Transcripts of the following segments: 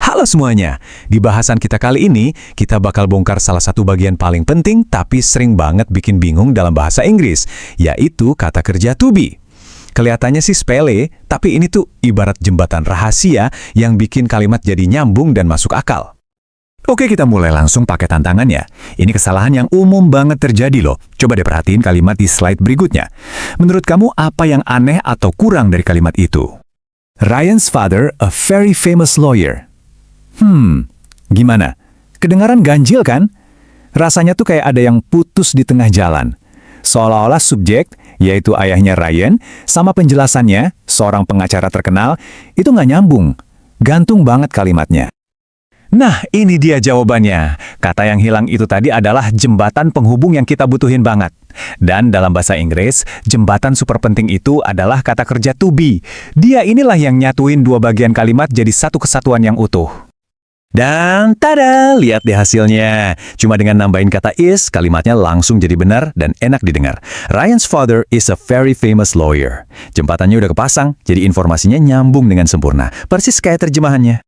Halo semuanya, di bahasan kita kali ini, kita bakal bongkar salah satu bagian paling penting tapi sering banget bikin bingung dalam bahasa Inggris, yaitu kata kerja to be. Kelihatannya sih sepele, tapi ini tuh ibarat jembatan rahasia yang bikin kalimat jadi nyambung dan masuk akal. Oke, kita mulai langsung pakai tantangannya. Ini kesalahan yang umum banget terjadi loh. Coba deh perhatiin kalimat di slide berikutnya. Menurut kamu apa yang aneh atau kurang dari kalimat itu? Ryan's father, a very famous lawyer. Gimana? Kedengaran ganjil kan? Rasanya tuh kayak ada yang putus di tengah jalan. Seolah-olah subjek, yaitu ayahnya Ryan, sama penjelasannya, seorang pengacara terkenal, itu nggak nyambung. Gantung banget kalimatnya. Nah, ini dia jawabannya. Kata yang hilang itu tadi adalah jembatan penghubung yang kita butuhin banget. Dan dalam bahasa Inggris, jembatan super penting itu adalah kata kerja to be. Dia inilah yang nyatuin dua bagian kalimat jadi satu kesatuan yang utuh. Dan tada, lihat deh hasilnya. Cuma dengan nambahin kata is, kalimatnya langsung jadi benar dan enak didengar. Ryan's father is a very famous lawyer. Jembatannya udah kepasang, jadi informasinya nyambung dengan sempurna. Persis kayak terjemahannya.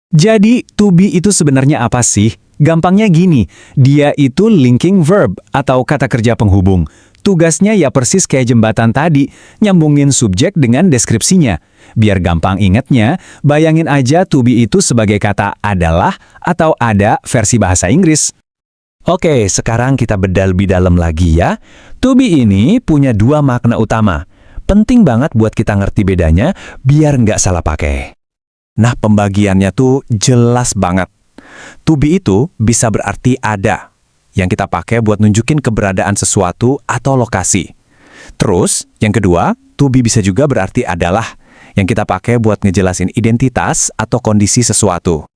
Jadi, to be itu sebenarnya apa sih? Gampangnya gini, dia itu linking verb atau kata kerja penghubung. Tugasnya ya persis kayak jembatan tadi, nyambungin subjek dengan deskripsinya. Biar gampang ingatnya, bayangin aja to be itu sebagai kata adalah atau ada versi bahasa Inggris. Oke, sekarang kita bedah lebih dalam lagi ya. To be ini punya dua makna utama. Penting banget buat kita ngerti bedanya, biar nggak salah pakai. Nah, pembagiannya tuh jelas banget. To be itu bisa berarti ada, yang kita pakai buat nunjukin keberadaan sesuatu atau lokasi. Terus, yang kedua, to be bisa juga berarti adalah, yang kita pakai buat ngejelasin identitas atau kondisi sesuatu.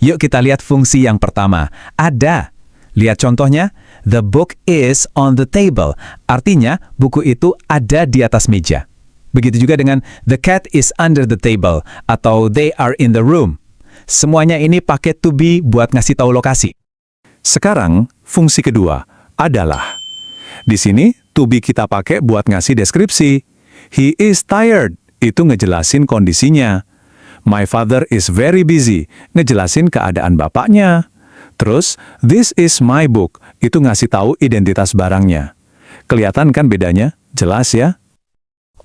Yuk kita lihat fungsi yang pertama, ada. Lihat contohnya, the book is on the table. Artinya, buku itu ada di atas meja. Begitu juga dengan the cat is under the table atau they are in the room. Semuanya ini pakai to be buat ngasih tahu lokasi. Sekarang, fungsi kedua adalah. Di sini, to be kita pakai buat ngasih deskripsi. He is tired, itu ngejelasin kondisinya. My father is very busy, ngejelasin keadaan bapaknya. Terus, this is my book, itu ngasih tahu identitas barangnya. Kelihatan kan bedanya? Jelas ya?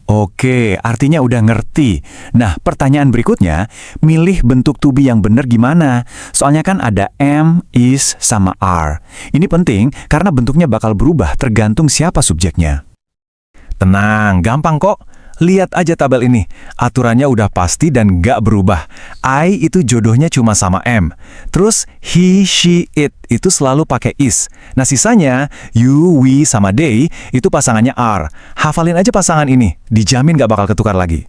Oke, artinya udah ngerti. Nah, pertanyaan berikutnya, milih bentuk to be yang benar gimana? Soalnya kan ada am, is, sama are. Ini penting karena bentuknya bakal berubah tergantung siapa subjeknya. Tenang, gampang kok. Lihat aja tabel ini. Aturannya udah pasti dan gak berubah. I itu jodohnya cuma sama am. Terus he, she, it itu selalu pakai is. Nah sisanya, you, we, sama they itu pasangannya are. Hafalin aja pasangan ini. Dijamin gak bakal ketukar lagi.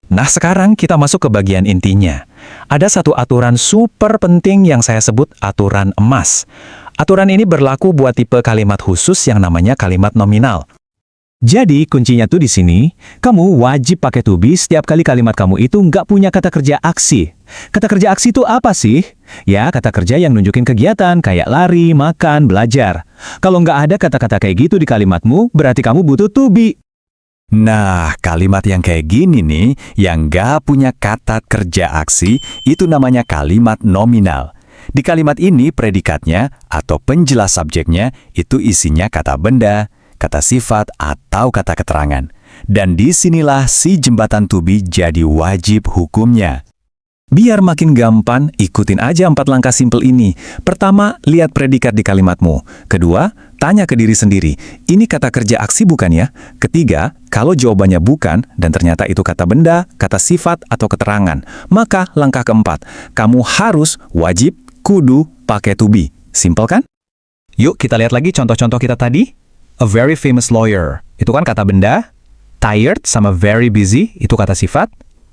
Nah sekarang kita masuk ke bagian intinya. Ada satu aturan super penting yang saya sebut aturan emas. Aturan ini berlaku buat tipe kalimat khusus yang namanya kalimat nominal. Jadi, kuncinya tuh di sini, kamu wajib pakai to be setiap kali kalimat kamu itu nggak punya kata kerja aksi. Kata kerja aksi itu apa sih? Ya, kata kerja yang nunjukin kegiatan, kayak lari, makan, belajar. Kalau nggak ada kata-kata kayak gitu di kalimatmu, berarti kamu butuh to be. Nah, kalimat yang kayak gini nih, yang nggak punya kata kerja aksi, itu namanya kalimat nominal. Di kalimat ini, predikatnya atau penjelas subjeknya itu isinya kata benda, kata sifat, atau kata keterangan. Dan disinilah si jembatan to be jadi wajib hukumnya. Biar makin gampang, ikutin aja 4 langkah simpel ini. Pertama, lihat predikat di kalimatmu. Kedua, tanya ke diri sendiri, ini kata kerja aksi bukan ya? Ketiga, kalau jawabannya bukan, dan ternyata itu kata benda, kata sifat, atau keterangan, maka langkah keempat, kamu harus wajib, kudu, pakai to be. Simpel kan? Yuk kita lihat lagi contoh-contoh kita tadi. A very famous lawyer, itu kan kata benda. Tired sama very busy, itu kata sifat.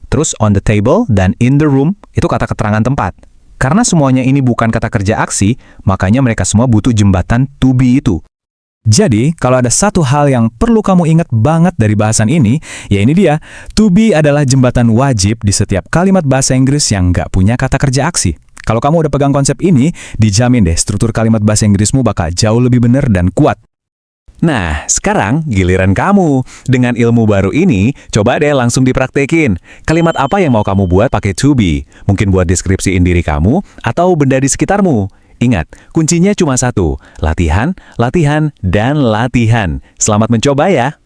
Terus on the table dan in the room, itu kata keterangan tempat. Karena semuanya ini bukan kata kerja aksi, makanya mereka semua butuh jembatan to be itu. Jadi, kalau ada satu hal yang perlu kamu ingat banget dari bahasan ini, ya ini dia, to be adalah jembatan wajib di setiap kalimat bahasa Inggris yang nggak punya kata kerja aksi. Kalau kamu udah pegang konsep ini, dijamin deh struktur kalimat bahasa Inggrismu bakal jauh lebih benar dan kuat. Nah, sekarang giliran kamu. Dengan ilmu baru ini, coba deh langsung dipraktekin. Kalimat apa yang mau kamu buat pakai to be? Mungkin buat deskripsiin diri kamu atau benda di sekitarmu. Ingat, kuncinya cuma satu. Latihan, latihan, dan latihan. Selamat mencoba ya!